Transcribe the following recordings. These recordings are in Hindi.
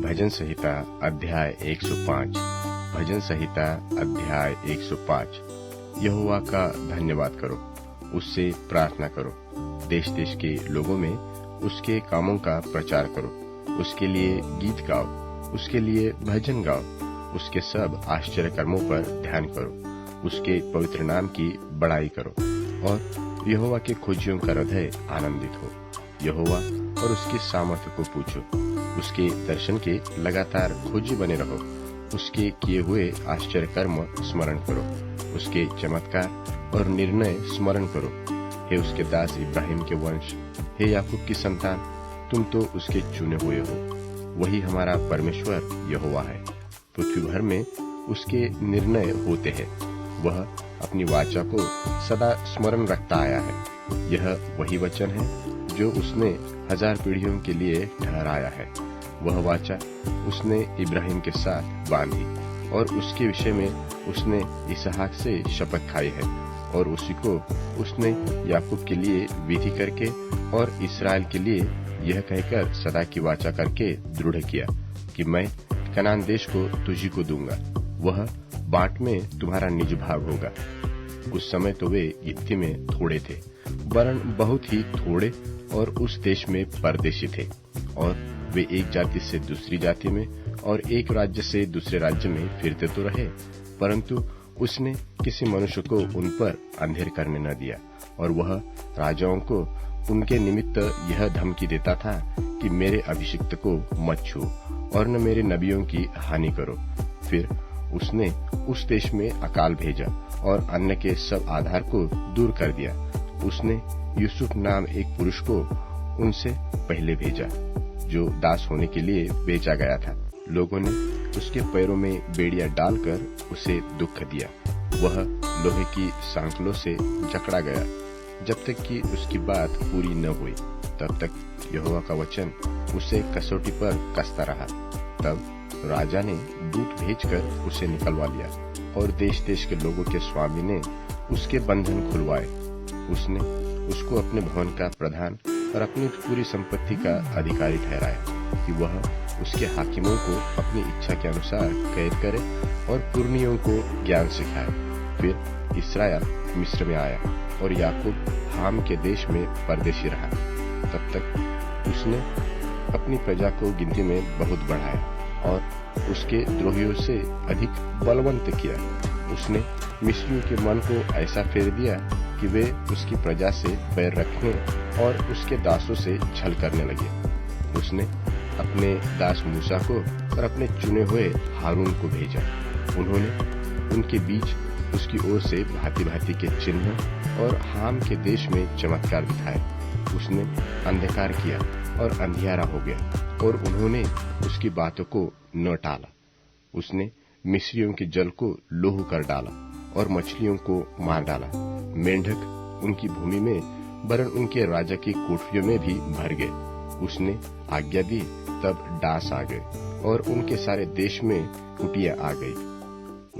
भजन संहिता अध्याय 105। भजन संहिता अध्याय 105। यहोवा का धन्यवाद करो, उससे प्रार्थना करो, देश देश के लोगों में उसके कामों का प्रचार करो, उसके लिए गीत गाओ, उसके लिए भजन गाओ, उसके सब आश्चर्य कर्मों पर ध्यान करो, उसके पवित्र नाम की बड़ाई करो और यहोवा के खोजियों का हृदय आनंदित हो। यहोवा और उसकी सामर्थ्य को पूछो, उसके दर्शन के लगातार खोजी बने रहो, उसके किए हुए आश्चर्य कर्म स्मरण करो, उसके चमत्कार और निर्णय स्मरण करो। हे उसके दास इब्राहिम के वंश, हे याकूब की संतान, तुम तो उसके चुने हुए हो। वही हमारा परमेश्वर यहोवा है। पृथ्वी भर में उसके निर्णय होते हैं। वह अपनी वाचा को सदा स्मरण रखता आया है। यह वही वचन है जो उसने 1000 पीढ़ियों के लिए ठहराया है। वह वाचा उसने इब्राहिम के साथ बांधी और उसके विषय में उसने इसहाक से शपथ खाई है, और उसी को उसने याकूब के लिए विधि करके और इस्राएल के लिए यह कहकर सदा की वाचा करके दृढ़ किया कि मैं कनान देश को तुझी को दूंगा, वह बाँट में तुम्हारा निज भाग होगा। उस समय तो वे गिनती में थोड़े थे, वरन बहुत ही थोड़े, और उस देश में परदेशी थे, और वे एक जाति से दूसरी जाति में और एक राज्य से दूसरे राज्य में फिरते तो रहे, परंतु उसने किसी मनुष्य को उन पर अंधेर करने न दिया। और वह राजाओं को उनके निमित्त यह धमकी देता था कि मेरे अभिषिक्त को मत छू और न मेरे नबियों की हानि करो। फिर उसने उस देश में अकाल भेजा और अन्न के सब आधार को दूर कर दिया। उसने यूसुफ नाम एक पुरुष को उनसे पहले भेजा, जो दास होने के लिए बेचा गया था। लोगों ने उसके पैरों में बेड़ियां डालकर उसे दुख दिया। वह लोहे की सांकलों से जकड़ा गया जब तक कि उसकी बात पूरी न हुई। तब तक यहोवा का वचन उसे कसौटी पर कसता रहा। तब राजा ने दूत भेजकर उसे निकलवा लिया, और देश देश के लोगों के स्वामी ने उसके बंधन खुलवाए। उसने उसको अपने भवन का प्रधान और अपनी पूरी संपत्ति का अधिकारी ठहराया कि वह उसके हाकिमों को अपनी इच्छा के अनुसार कैद करे और पुरनियों को ज्ञान सिखाए। फिर इस्राएल मिस्र में आया और याकूब हाम के देश में परदेशी रहा। तब तक उसने अपनी प्रजा को गिनती में बहुत बढ़ाया और उसके द्रोहियों से अधिक बलवंत किया। उसने मिस्रियों के मन को ऐसा फेर दिया कि वे उसकी प्रजा से बैर रखने और उसके दासों से छल करने लगे। उसने अपने दास मूसा को और अपने चुने हुए हारून को भेजा। उन्होंने उनके बीच उसकी ओर से भांति भांति के चिन्ह और हाम के देश में चमत्कार दिखाए। उसने अंधकार किया और अंधियारा हो गया, और उन्होंने उसकी बातों को न टाला। उसने मिस्रियों के जल को लोहू कर डाला और मछलियों को मार डाला। मेंढक उनकी भूमि में, वरन उनके राजा की कोठरियों में भी भर गए। उसने आज्ञा दी, तब डास आ गए और उनके सारे देश में कुटिया आ गई।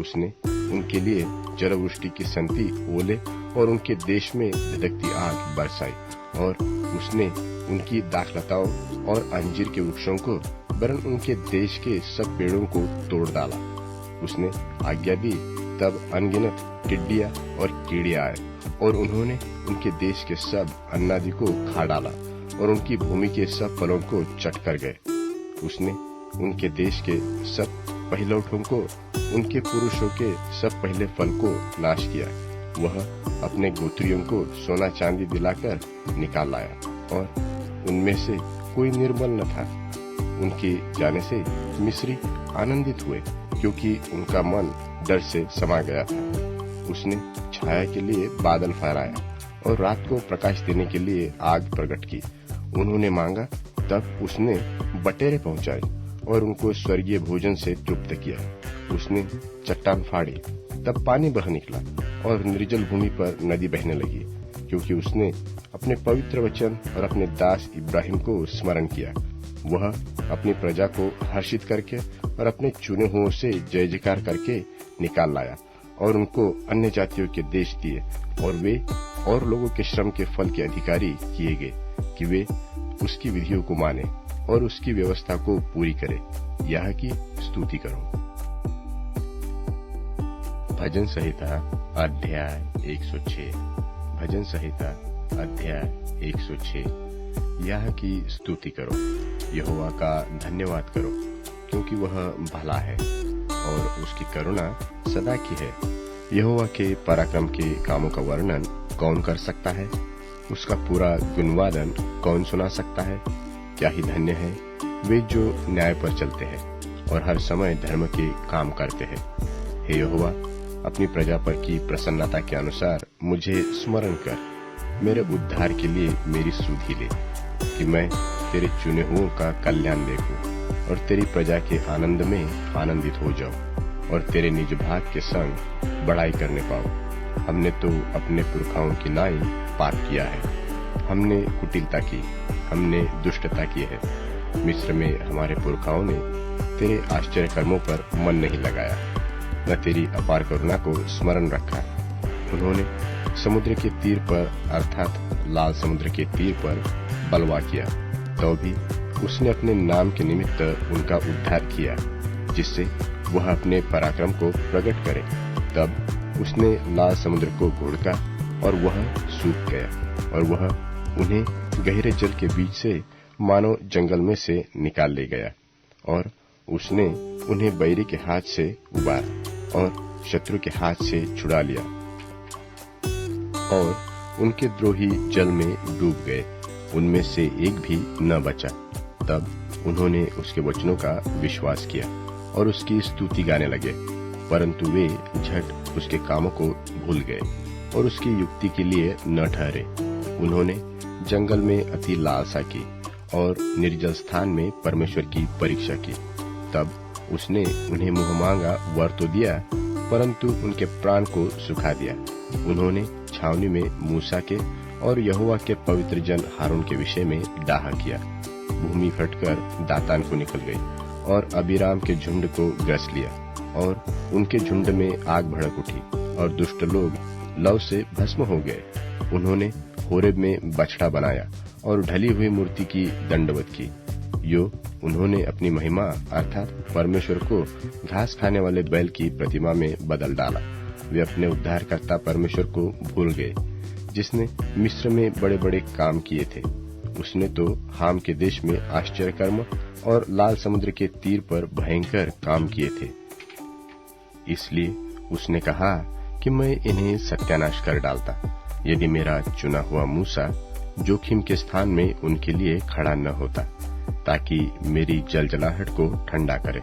उसने उनके लिए जलवृष्टि की संति ओले और उनके देश में धधकती आग बरसाई, और उसने उनकी दाखलताओं और अंजीर के वृक्षों को, वरन उनके देश के सब पेड़ों को तोड़ डाला। उसने आज्ञा दी, तब अनगिनत टिड्डियां और कीड़े आए, और उन्होंने उनके देश के सब अन्नादि को खा डाला और उनकी भूमि के सब फलों को चट कर गए। उसने उनके देश के सब पहिलौठों को, उनके पुरुषों के सब पहले फल को नाश किया। वह अपने गोत्रियों को सोना चांदी दिलाकर निकाल लाया, और उनमें से कोई निर्बल न था। उनके जाने से मिस्री आनंदित हुए, क्योंकि उनका मन डर से समा गया था। उसने छाया के लिए बादल फहराया और रात को प्रकाश देने के लिए आग प्रकट की। उन्होंने मांगा, तब उसने बटेरे पहुंचाए और उनको स्वर्गीय भोजन से तृप्त किया। उसने चट्टान फाड़ी, तब पानी बह निकला और निर्जल भूमि पर नदी बहने लगी, क्योंकि उसने अपने पवित्र वचन और अपने दास इब्राहिम को स्मरण किया। वह अपनी प्रजा को हर्षित करके और अपने चुने हुओं से जय जयकार करके निकाल लाया, और उनको अन्य जातियों के देश दिए, और वे और लोगों के श्रम के फल के अधिकारी किए गए कि वे उसकी विधियों को माने और उसकी व्यवस्था को पूरी करे, यह की स्तुति करो। भजन संहिता अध्याय 106। भजन संहिता अध्याय 106। यह की स्तुति करो, यहोवा का धन्यवाद करो, क्योंकि वह भला है और उसकी करुणा सदा की है। यहोवा के पराक्रम के कामों का वर्णन कौन कर सकता है? उसका पूरा गुणवादन कौन सुना सकता है? क्या ही धन्य है वे जो न्याय पर चलते हैं और हर समय धर्म के काम करते हैं। हे यहोवा, अपनी प्रजा पर की प्रसन्नता के अनुसार मुझे स्मरण कर, मेरे उद्धार के लिए मेरी सुधि ले, कि मैं तेरे चुने हुओं का कल्याण देखूं और तेरी प्रजा के आनंद में आनंदित हो जाऊं और तेरे निज भाग के संग बड़ाई करने पाऊं। हमने तो अपने पुरखाओं की नाई पाप किया है, हमने कुटिलता की, हमने दुष्टता की है। मिस्र में हमारे पुरखाओं ने तेरे आश्चर्य कर्मों पर मन नहीं लगाया, न तेरी अपार करुणा को स्मरण रखा। उन्होंने समुद्र के तीर पर अर्थात लाल समुद्र के तीर पर बलवा किया, तो भी उसने अपने नाम के निमित्त उनका उद्धार किया, जिससे वह अपने पराक्रम को प्रकट करे। तब उसने लाल समुद्र को घोड़का और वह सूख गया और वह उन्हें गहरे जल के बीच से मानो जंगल में से निकाल ले गया। और उसने उन्हें बैरी के हाथ से उबारा और शत्रु के हाथ से छुड़ा लिया और उनके द्रोही जल में डूब गए, उनमें से एक भी न बचा। तब उन्होंने उसके वचनों का विश्वास किया और उसकी स्तुति गाने लगे, परंतु वे झट उसके कामों को भूल गए और उसकी युक्ति के लिए न ठहरे। उन्होंने जंगल में अति लालसा की और निर्जल स्थान में परमेश्वर की परीक्षा की। तब उसने उन्हें मुंह मांगा वर तो दिया, परंतु उनके प्राण को सुखा दिया। उन्होंने छावनी में मूसा के और यहोवा के पवित्र जन हारून के विषय में डाहा किया। भूमि फटकर दातान को निकल गई और अबीराम के झुंड को ग्रस लिया और उनके झुंड में आग भड़क उठी और दुष्ट लोग लव से भस्म हो गए। उन्होंने होरेब में बछड़ा बनाया और ढली हुई मूर्ति की दंडवत की। यो उन्होंने अपनी महिमा अर्थात परमेश्वर को घास खाने वाले बैल की प्रतिमा में बदल डाला। वे अपने उद्धारकर्ता परमेश्वर को भूल गए, जिसने मिस्र में बड़े बड़े काम किए थे। उसने तो हाम के देश में आश्चर्य कर्म और लाल समुद्र के तीर पर भयंकर काम किए थे। इसलिए उसने कहा कि मैं इन्हें सत्यानाश कर डालता, यदि मेरा चुना हुआ मूसा जोखिम के स्थान में उनके लिए खड़ा न होता, ताकि मेरी जलजलाहट को ठंडा करे।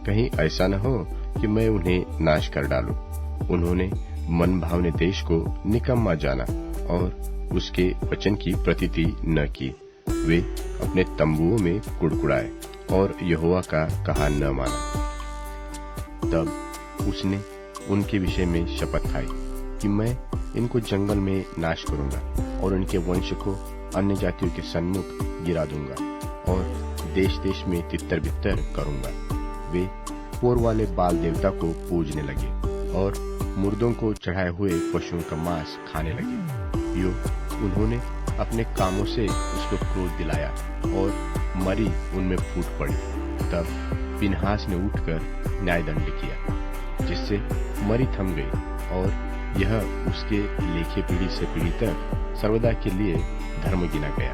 कहीं ऐसा न हो कि मैं उन्हें नाश कर डालूं। उन्होंने मन भावने देश को निकम्मा जाना और उसके वचन की प्रतीति न की। वे अपने तंबुओं में कुड़कुड़ाए और यहोवा का कहा न माना। तब उसने उनके विषय में शपथ खाई कि मैं इनको जंगल में नाश करूंगा और इनके वंश को अन्य जातियों के सन्मुख गिरा दूंगा और देश देश में तितर बितर करूंगा। वे पोर वाले बाल देवता को पूजने लगे और मुर्दों को चढ़ाए हुए पशुओं का मांस खाने लगे। यो उन्होंने अपने कामों से उसको क्रोध दिलाया और मरी उनमें फूट पड़ी। तब पिनहास ने उठकर न्यायदंड किया, जिससे मरी थम गई और यह उसके लेखे पीढ़ी से पीढ़ी तक सर्वदा के लिए धर्म गिना गया।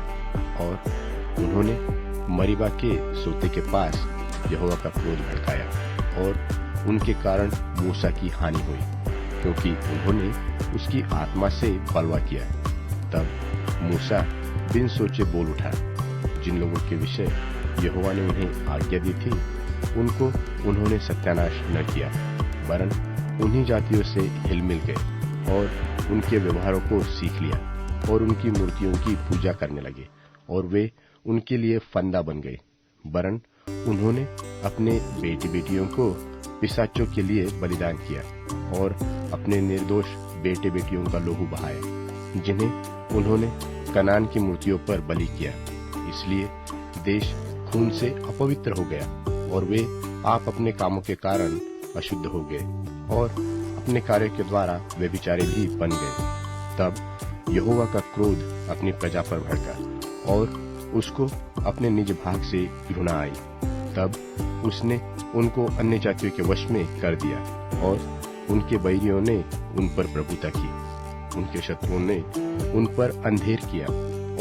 और उन्होंने मरीबा के सोते के पास यहोवा का क्रोध भड़काया और उनके कारण मूसा की हानि हुई, क्योंकि उन्होंने उसकी आत्मा से बलवा किया। तब मूसा बिन सोचे बोल उठा। जिन लोगों के विषय यहोवा ने उन्हें आज्ञा दी थी, उनको उन्होंने सत्यानाश न किया, वरन उन्हीं जातियों से हिलमिल गए और उनके व्यवहारों को सीख लिया और उनकी मूर्तियों की पूजा करने लगे और वे उनके लिए फंदा बन गए। वरन उन्होंने अपने बेटी बेटियों को पिशाचों के लिए बलिदान किया और अपने निर्दोष बेटे बेटियों का लोहू बहाया, जिन्हें उन्होंने कनान की मूर्तियों पर बलि किया। इसलिए देश खून से अपवित्र हो गया और वे आप अपने कामों के कारण अशुद्ध हो गए और अपने कार्य के द्वारा व्यभिचारी भी बन गए। तब यहोवा का क्रोध अपनी प्रजा पर भड़का और उसको अपने निज भाग से घृणा आई। तब उसने उनको अन्य जातियों के वश में कर दिया और उनके बैरियों ने उन पर प्रभुता की। उनके शत्रुओं ने उन पर अंधेर किया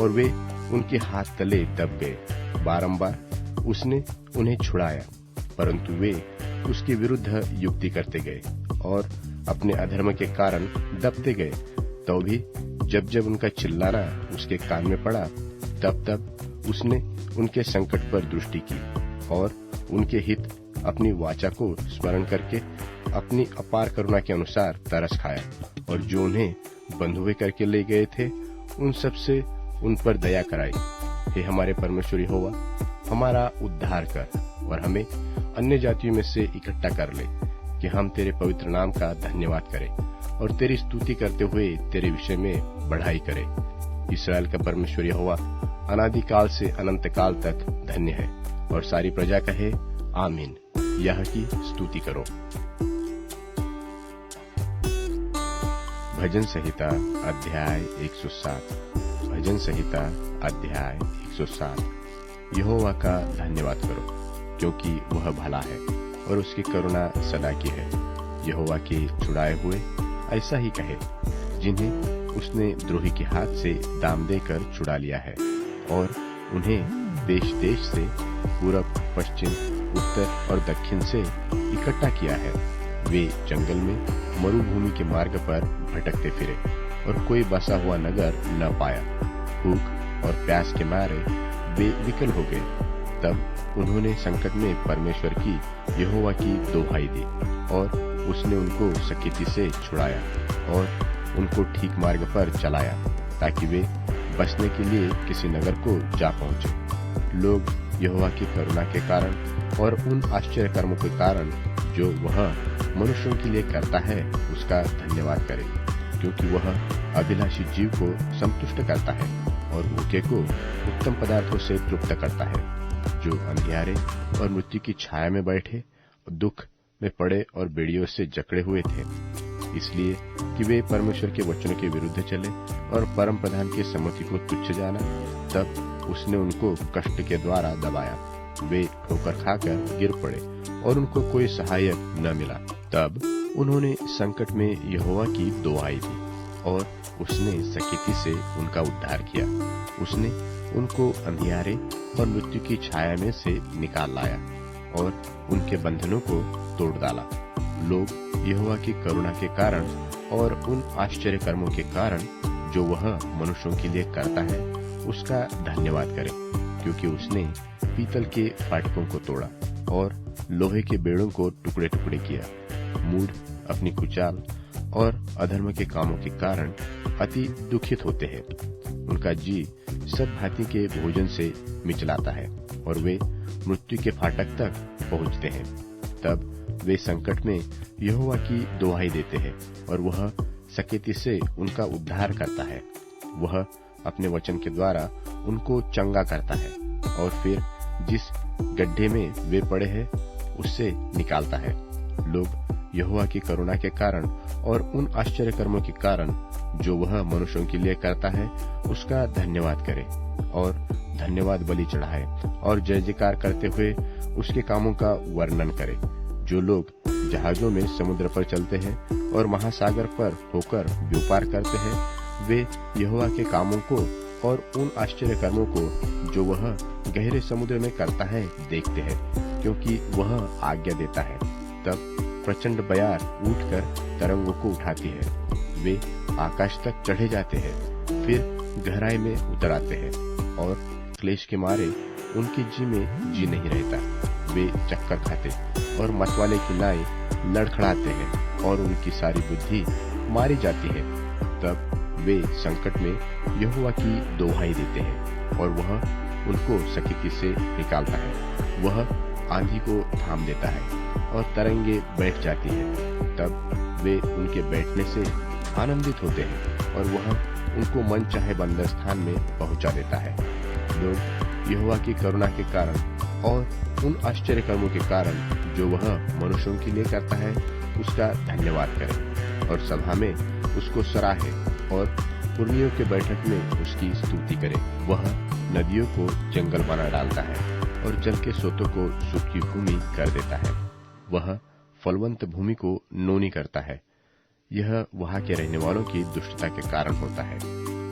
और वे उनके हाथ तले दब गए। बारंबार उसने उन्हें छुड़ाया, परंतु वे उसके विरुद्ध युक्ति करते गए और अपने अधर्म के कारण दबते गए। तो भी जब जब उनका चिल्लाना उसके कान में पड़ा, तब तब उसने उनके संकट पर दृष्टि की और उनके हित अपनी वाचा को स्मरण करके अपनी अपार करुणा के अनुसार तरस खाया, और जो उन्हें बंधुए करके ले गए थे उन सब से उन पर दया कराई। हे हमारे परमेश्वर यहोवा, हमारा उद्धार कर और हमें अन्य जातियों में से इकट्ठा कर ले कि हम तेरे पवित्र नाम का धन्यवाद करें और तेरी स्तुति करते हुए तेरे विषय में बढ़ाई करें। इस्राएल का परमेश्वर यहोवा अनादिकाल से अनंत काल तक धन्य है, और सारी प्रजा कहे आमीन। यह की स्तुति करो। भजन संहिता अध्याय 107। भजन संहिता अध्याय 107। यहोवा का धन्यवाद करो, क्योंकि वह भला है और उसकी करुणा सदा की है। यहोवा के छुड़ाए हुए ऐसा ही कहे, जिन्हें उसने द्रोही के हाथ से दाम देकर छुड़ा लिया है और उन्हें देश देश से, पूरब, पश्चिम, उत्तर और दक्षिण से इकट्ठा किया है। वे जंगल में मरुभूमि के मार्ग पर भटकते फिरे और कोई बसा हुआ नगर न पाया। भूख और प्यास के मारे वे विकल हो गए। तब उन्होंने संकट में परमेश्वर की, यहोवा की दोहाई दी और उसने उनको सकीती से छुड़ाया और उनको ठीक मार्ग पर चलाया, ताकि वे बसने के लिए किसी नगर को जा पहुंचे। लोग यहोवा की करुणा के कारण और उन आश्चर्य कर्मों के कारण जो वह मनुष्यों के लिए करता है उसका धन्यवाद करें, क्योंकि वह अभिलाषी जीव को संतुष्ट करता है और भूखे को उत्तम पदार्थों से तृप्त करता है। जो अंधियारे और मृत्यु की छाया में बैठे, दुख में पड़े और बेड़ियों से जकड़े हुए थे, इसलिए कि वे परमेश्वर के वचनों के विरुद्ध चले और परम प्रधान की सम्मति को तुच्छ जाना, तब उसने उनको कष्ट के द्वारा दबाया। वे ठोकर खाकर गिर पड़े और उनको कोई सहायक न मिला। तब उन्होंने संकट में यहोवा की दुआई दी और उसने सकीती से उनका उद्धार किया। उसने उनको अंधियारे और मृत्यु की छाया में से निकाल लाया और उनके बंधनों को तोड़ डाला। लोग यहोवा की करुणा के कारण और उन आश्चर्य कर्मों के कारण जो वह मनुष्यों के लिए करता है उसका धन्यवाद करें, क्योंकि उसने पीतल के फाटकों को तोड़ा और लोहे के बेड़ों को टुकड़े टुकड़े किया। मूढ़ अपनी कुचाल और अधर्म के कामों के कारण अति दुखित होते हैं। उनका जी सब भांति के भोजन से मिचलाता है और वे मृत्यु के फाटक तक पहुंचते हैं। तब वे संकट में यहोवा की दुहाई देते हैं और वह सकेती से उनका उद्धार करता है। वह अपने वचन के द्वारा उनको चंगा करता है और फिर जिस गड्ढे में वे पड़े हैं उससे निकालता है। लोग यहोवा की करुणा के कारण और उन आश्चर्य कर्मों के कारण जो वह मनुष्यों के लिए करता है उसका धन्यवाद करें और धन्यवाद बलि चढ़ाए और जय जयकार करते हुए उसके कामों का वर्णन करें। जो लोग जहाजों में समुद्र पर चलते हैं और महासागर पर होकर व्यापार करते हैं, वे यहोवा के कामों को और उन आश्चर्य कर्मों को जो वह गहरे समुद्र में करता है देखते हैं, क्योंकि वह आज्ञा देता है। तब प्रचंड बयार उठकर तरंगों को उठाती है। वे आकाश तक चढ़े जाते हैं, फिर गहराई में उतर आते हैं और क्लेश के मारे उनकी जी में जी नहीं रहता। वे चक्कर खाते और मतवाले की नाई लड़खड़ाते हैं और उनकी सारी बुद्धि मारी जाती है। तब वे संकट में यहोवा की दुहाई देते हैं और वह उनको सकीती से निकालता है। वह आंधी को थाम देता है और तरंगे बैठ जाती है। तब वे उनके बैठने से आनंदित होते हैं और वह उनको मन चाहे बंदर स्थान में पहुंचा देता है। लोग यहोवा की करुणा के कारण और उन आश्चर्य कर्मों के कारण जो वह मनुष्यों के लिए करता है उसका धन्यवाद करें और सभा में उसको सराहे और पुरनियों के बैठक में उसकी स्तुति करे। वह नदियों को जंगल बना डालता है और जल के सोतों को सूखी भूमि कर देता है। वह फलवंत भूमि को नोनी करता है। यह वहां के रहने वालों की दुष्टता के कारण होता है।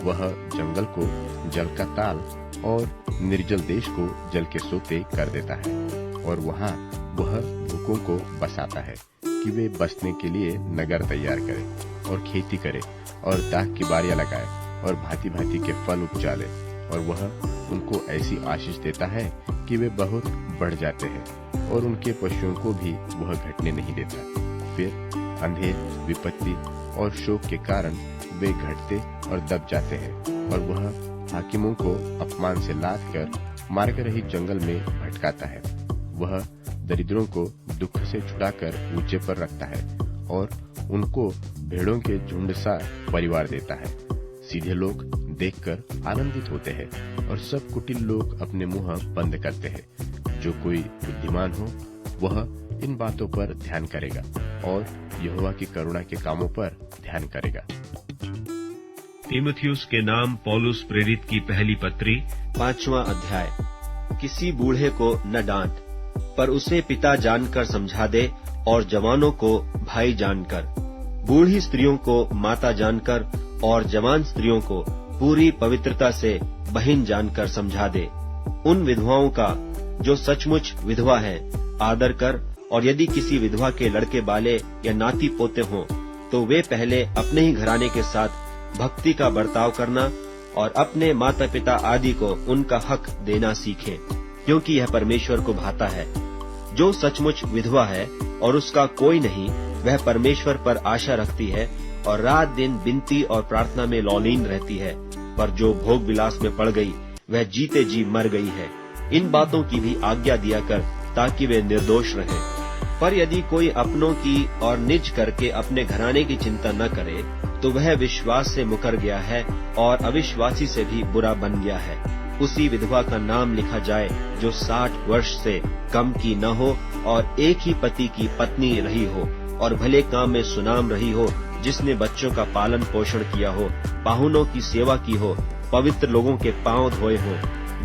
वह जंगल को जल का ताल और निर्जल देश को जल के सोते कर देता है। और वहां वह भूखों को बसाता है कि वे बसने के लिए नगर तैयार करें और खेती करे और दाख की बारियां लगाए और भांति भांति के फल उपजा ले। और वह उनको ऐसी आशीष देता है कि वे बहुत बढ़ जाते हैं और उनके पशुओं को भी वह घटने नहीं देता। फिर अंधेर, विपत्ति और शोक के कारण वे घटते और दब जाते हैं और वह हाकिमों को अपमान से लाद कर मार्ग रहित जंगल में भटकाता है। वह दरिद्रों को दुख से छुड़ाकर ऊंचे पर रखता है और उनको भेड़ों के झुंड सा परिवार देता है। सीधे लोग देखकर आनंदित होते हैं और सब कुटिल लोग अपने मुंह बंद करते हैं। जो कोई बुद्धिमान हो वह इन बातों पर ध्यान करेगा और यहोवा की करुणा के कामों पर ध्यान करेगा। तीमुथियुस के नाम पौलुस प्रेरित की पहली पत्री 5वां अध्याय। किसी बूढ़े को न डांट, पर उसे पिता जानकर समझा दे और जवानों को भाई जानकर, बूढ़ी स्त्रियों को माता जानकर और जवान स्त्रियों को पूरी पवित्रता से बहन जानकर समझा दे। उन विधवाओं का जो सचमुच विधवा है आदर कर, और यदि किसी विधवा के लड़के बाले या नाती पोते हों तो वे पहले अपने ही घराने के साथ भक्ति का बर्ताव करना और अपने माता पिता आदि को उनका हक देना सीखें, क्योंकि यह परमेश्वर को भाता है। जो सचमुच विधवा है और उसका कोई नहीं, वह परमेश्वर पर आशा रखती है और रात दिन विनती और प्रार्थना में लौलीन रहती है। पर जो भोग विलास में पड़ गई वह जीते जी मर गई है। इन बातों की भी आज्ञा दिया कर ताकि वे निर्दोष रहें। पर यदि कोई अपनों की और निज करके अपने घराने की चिंता न करे तो वह विश्वास से मुकर गया है और अविश्वासी से भी बुरा बन गया है। उसी विधवा का नाम लिखा जाए जो 60 वर्ष से कम की न हो और एक ही पति की पत्नी रही हो और भले काम में सुनाम रही हो, जिसने बच्चों का पालन पोषण किया हो, पाहुनों की सेवा की हो, पवित्र लोगों के पांव धोए हो,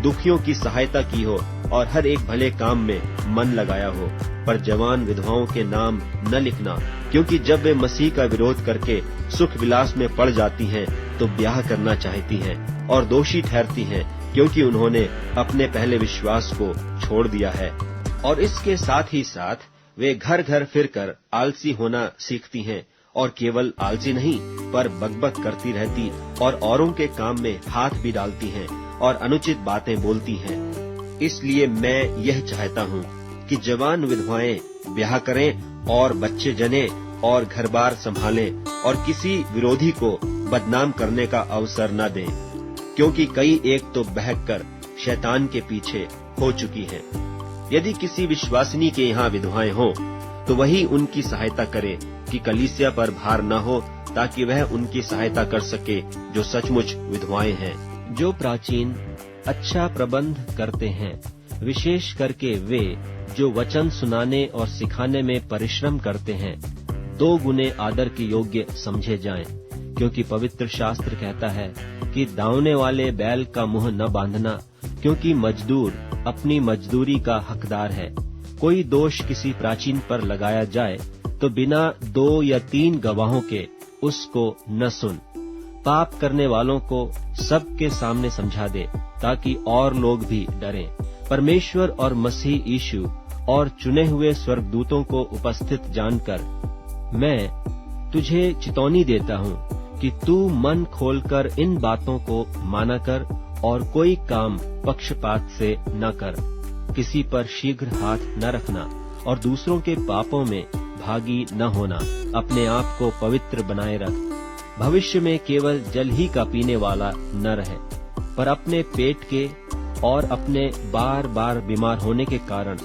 दुखियों की सहायता की हो और हर एक भले काम में मन लगाया हो। पर जवान विधवाओं के नाम न लिखना, क्योंकि जब वे मसीह का विरोध करके सुख विलास में पड़ जाती हैं तो ब्याह करना चाहती हैं और दोषी ठहरती हैं, क्योंकि उन्होंने अपने पहले विश्वास को छोड़ दिया है। और इसके साथ ही साथ वे घर घर फिरकर आलसी होना सीखती हैं और केवल आलसी नहीं पर बकबक करती रहती और औरों के काम में हाथ भी डालती हैं और अनुचित बातें बोलती हैं। इसलिए मैं यह चाहता हूँ कि जवान विधवाएं ब्याह करें और बच्चे जने और घर बार संभालें और किसी विरोधी को बदनाम करने का अवसर न दें, क्योंकि कई एक तो बहककर शैतान के पीछे हो चुकी हैं। यदि किसी विश्वासिनी के यहाँ विधवाएं हों तो वही उनकी सहायता करे कि कलीसिया पर भार न हो, ताकि वह उनकी सहायता कर सके जो सचमुच विधवाएं हैं। जो प्राचीन अच्छा प्रबंध करते हैं, विशेष करके वे जो वचन सुनाने और सिखाने में परिश्रम करते हैं, 2 गुने आदर के योग्य समझे जाएं, क्योंकि पवित्र शास्त्र कहता है कि दावने वाले बैल का मुंह न बांधना, क्योंकि मजदूर अपनी मजदूरी का हकदार है। कोई दोष किसी प्राचीन पर लगाया जाए तो बिना 2 या 3 गवाहों के उसको न सुन। पाप करने वालों को सबके सामने समझा दे, ताकि और लोग भी डरें। परमेश्वर और मसीह यीशु और चुने हुए स्वर्गदूतों को उपस्थित जानकर मैं तुझे चितौनी देता हूँ कि तू मन खोलकर इन बातों को माना कर और कोई काम पक्षपात से न कर। किसी पर शीघ्र हाथ न रखना और दूसरों के पापों में भागी न होना। अपने आप को पवित्र बनाए रख। भविष्य में केवल जल ही का पीने वाला न रहे, पर अपने पेट के और अपने बार बार बीमार होने के कारण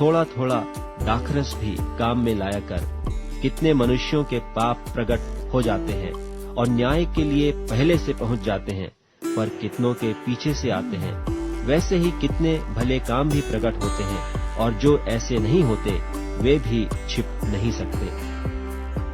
थोड़ा थोड़ा दाखरस भी काम में लाया कर। कितने मनुष्यों के पाप प्रकट हो जाते हैं और न्याय के लिए पहले से पहुंच जाते हैं, पर कितनों के पीछे से आते हैं। वैसे ही कितने भले काम भी प्रकट होते हैं और जो ऐसे नहीं होते वे भी छिप नहीं सकते।